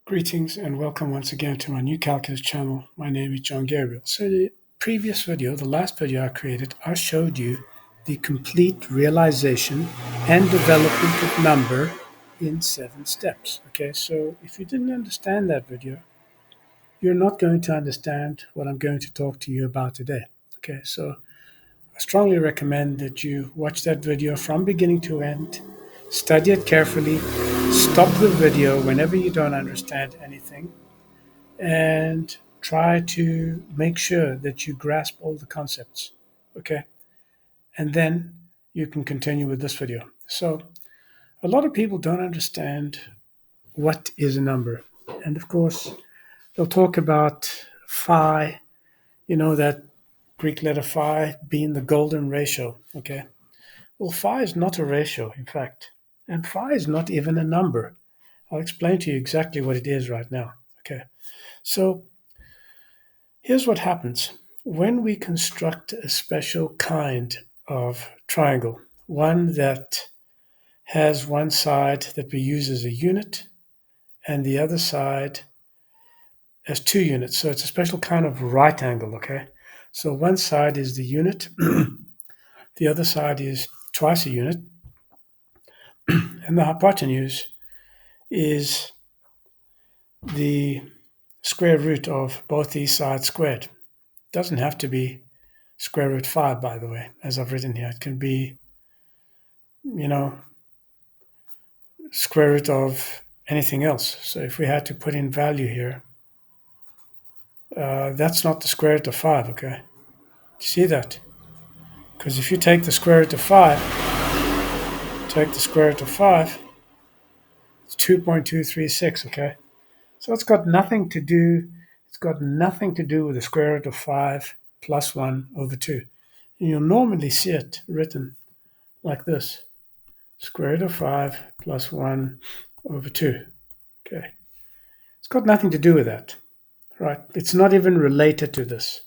Greetings and welcome once again to my new calculus channel. My name is John Gabriel. So the previous video, the last video I created, I showed you the complete realization and development of number in 7 steps. Okay, so if you didn't understand that video, you're not going to understand what I'm going to talk to you about today. Okay, so I strongly recommend that you watch that video from beginning to end, study it carefully, stop the video whenever you don't understand anything, and try to make sure that you grasp all the concepts. Okay. And then you can continue with this video. So, a lot of people don't understand what is a number. And of course, they'll talk about phi, that Greek letter phi being the golden ratio. Okay. Well, phi is not a ratio, in fact. And phi is not even a number. I'll explain to you exactly what it is right now. Okay. So, here's what happens when we construct a special kind of triangle, one that has one side that we use as a unit and the other side as 2 units. So it's a special kind of right angle, okay? So one side is the unit, the other side is twice a unit, and the hypotenuse is the square root of both these sides squared. It doesn't have to be square root 5, by the way, as I've written here. It can be, you know, square root of anything else. So if we had to put in value here, that's not the square root of 5, okay? Do you see that? Because if you take the square root of 5, it's 2.236, okay? So it's got nothing to do with the square root of 5 plus 1 over 2. And you'll normally see it written like this. Square root of 5 plus 1 over 2. Okay. It's got nothing to do with that, right? It's not even related to this.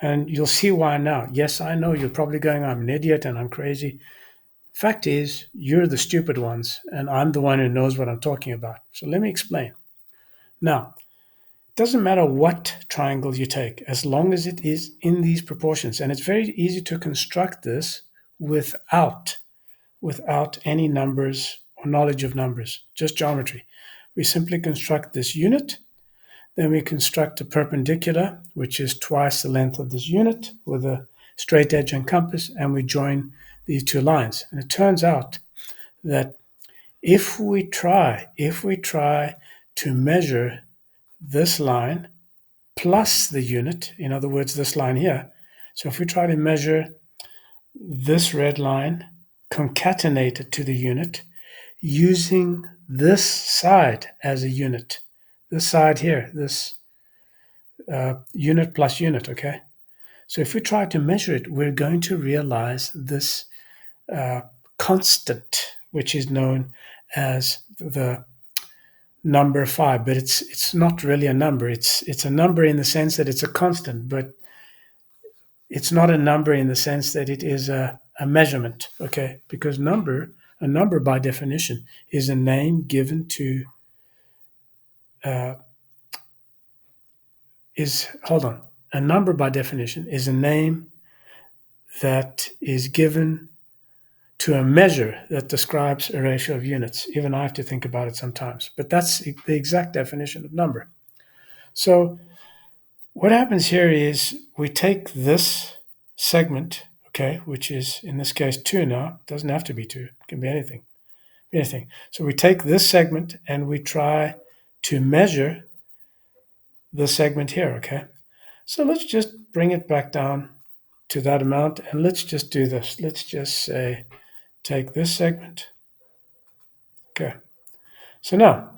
And you'll see why now. Yes, I know you're probably going, I'm an idiot and I'm crazy. Fact is, you're the stupid ones, and I'm the one who knows what I'm talking about. So let me explain. Now, it doesn't matter what triangle you take, as long as it is in these proportions. And it's very easy to construct this without any numbers or knowledge of numbers, just geometry. We simply construct this unit, then we construct a perpendicular, which is twice the length of this unit with a straight edge and compass, and we join these two lines. And it turns out that if we try to measure this line plus the unit, in other words, this line here, so if we try to measure this red line concatenated to the unit using this side as a unit, this side here, this unit plus unit, okay? So if we try to measure it, we're going to realize this constant, which is known as the number 5, but it's not really a number. It's a number in the sense that it's a constant, but it's not a number in the sense that it is a measurement, okay? Because a number by definition is a name given to a number by definition is a name that is given to a measure that describes a ratio of units. Even I have to think about it sometimes, but that's the exact definition of number. So what happens here is we take this segment, okay, which is in this case 2 now. It doesn't have to be 2. It can be anything. So we take this segment and we try to measure the segment here, okay? So let's just bring it back down to that amount, and let's just do this. Let's just say take this segment. Okay. So now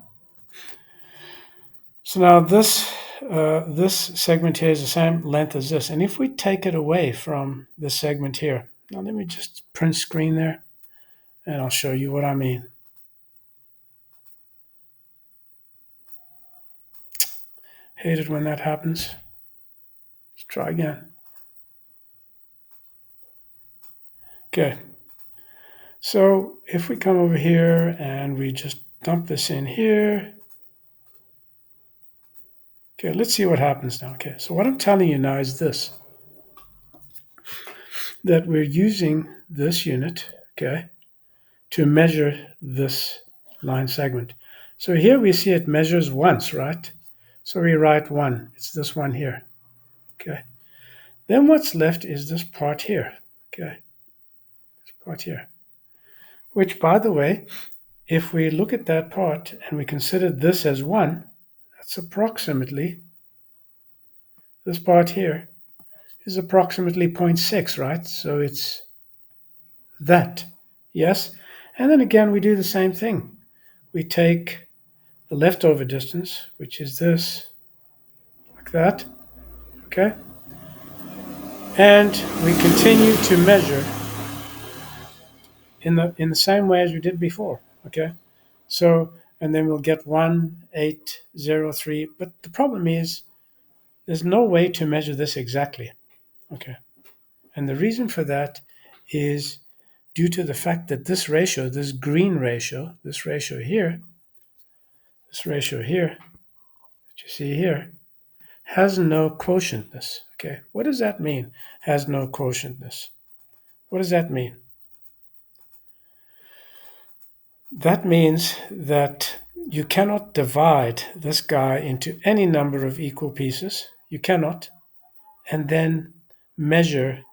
this segment here is the same length as this. And if we take it away from the segment here, now let me just print screen there and I'll show you what I mean. Hate it when that happens. Let's try again. Okay. So if we come over here and we just dump this in here, Okay, let's see what happens now. Okay, so what I'm telling you now is this, that we're using this unit, okay, to measure this line segment. So here we see it measures once, right? So we write 1. It's this one here, okay? Then what's left is this part here, okay? This part here, which, by the way, if we look at that part and we consider this as 1, that's approximately, this part here is approximately 0.6, right? So it's that, yes? And then again, we do the same thing. We take the leftover distance, which is this, like that, okay? And we continue to measure in the same way as we did before, okay? So, and then we'll get 1,803, but the problem is there's no way to measure this exactly, okay? And the reason for that is due to the fact that this ratio, this green ratio, this ratio here, that you see here, has no quotientness. Okay, what does that mean? Has no quotientness. What does that mean? That means that you cannot divide this guy into any number of equal pieces. You cannot. And then measure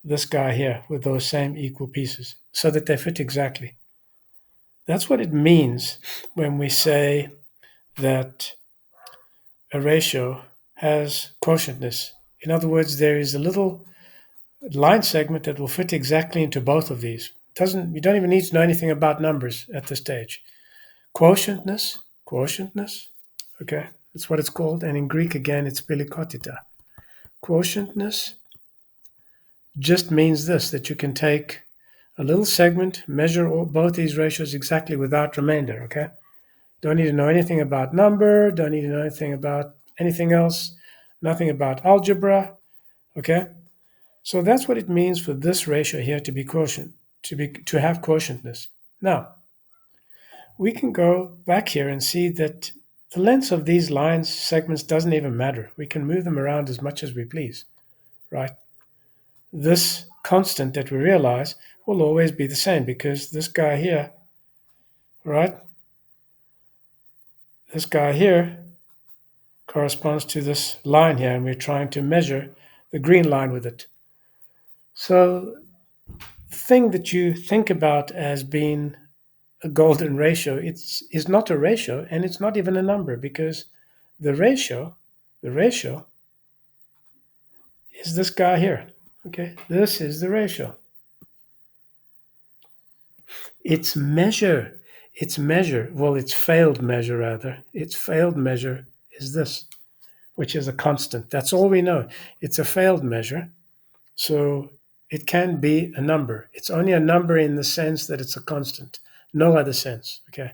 this guy here with those same equal pieces so that they fit exactly. That's what it means when we say that a ratio has quotientness. In other words, there is a little line segment that will fit exactly into both of these. You don't even need to know anything about numbers at this stage. Quotientness, okay, that's what it's called. And in Greek, again, it's pilikotita. Quotientness just means this, that you can take a little segment, measure both these ratios exactly without remainder, okay? Don't need to know anything about number, don't need to know anything about anything else, nothing about algebra, okay? So that's what it means for this ratio here to be quotient, to have quotientness. Now, we can go back here and see that the lengths of these lines segments doesn't even matter. We can move them around as much as we please, right? This constant that we realize will always be the same because this guy here, right? This guy here corresponds to this line here, and we're trying to measure the green line with it. So the thing that you think about as being a golden ratio, is not a ratio, and it's not even a number, because the ratio is this guy here. Okay, this is the ratio. Its failed measure rather. Its failed measure is this, which is a constant. That's all we know. It's a failed measure, so it can be a number. It's only a number in the sense that it's a constant, no other sense. Okay.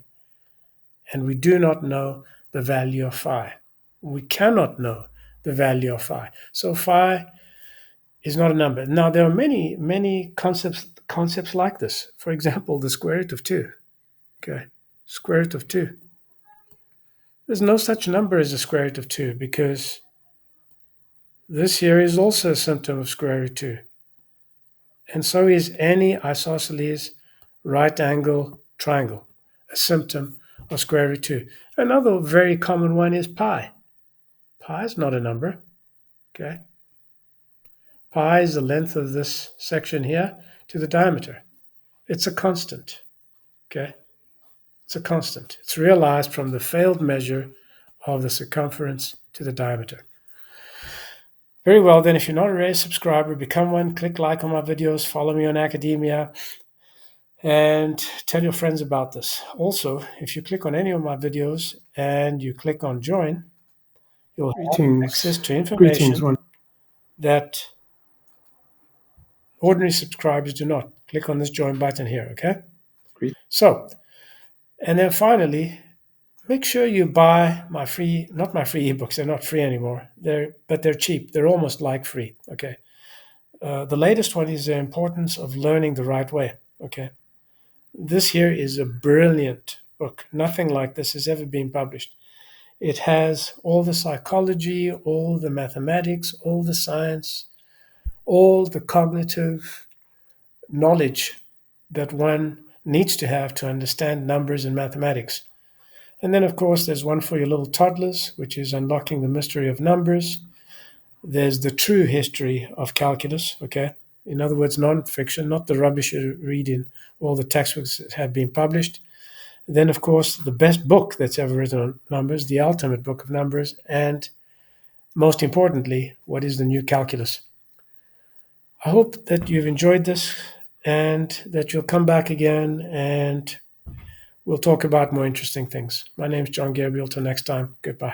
And we do not know the value of phi. We cannot know the value of phi. So phi is not a number. Now there are many concepts like this. For example, the square root of 2. Okay, square root of 2. There's no such number as a square root of 2 because this here is also a symptom of square root 2. And so is any isosceles right angle triangle, a symptom of square root 2. Another very common one is pi. Pi is not a number. Okay. Pi is the length of this section here to the diameter. It's a constant. Okay. It's a constant. It's realized from the failed measure of the circumference to the diameter. Very well, then, if you're not already a subscriber, become one. Click like on my videos, follow me on academia, and tell your friends about this. Also, if you click on any of my videos and you click on join, you'll have access to information that ordinary subscribers do not. Click on this join button here, okay? So, and then finally, make sure you buy my free, not my free ebooks, they're not free anymore, but they're cheap. They're almost like free, okay? The latest one is the importance of learning the right way, okay? This here is a brilliant book. Nothing like this has ever been published. It has all the psychology, all the mathematics, all the science, all the cognitive knowledge that one needs to have to understand numbers and mathematics. And then, of course, there's one for your little toddlers, which is Unlocking the Mystery of Numbers. There's the true history of calculus, okay? In other words, non-fiction, not the rubbish you read in all the textbooks that have been published. Then, of course, the best book that's ever written on numbers, the ultimate book of numbers, and most importantly, what is the new calculus? I hope that you've enjoyed this and that you'll come back again and we'll talk about more interesting things. My name is John Gabriel. Till next time, goodbye.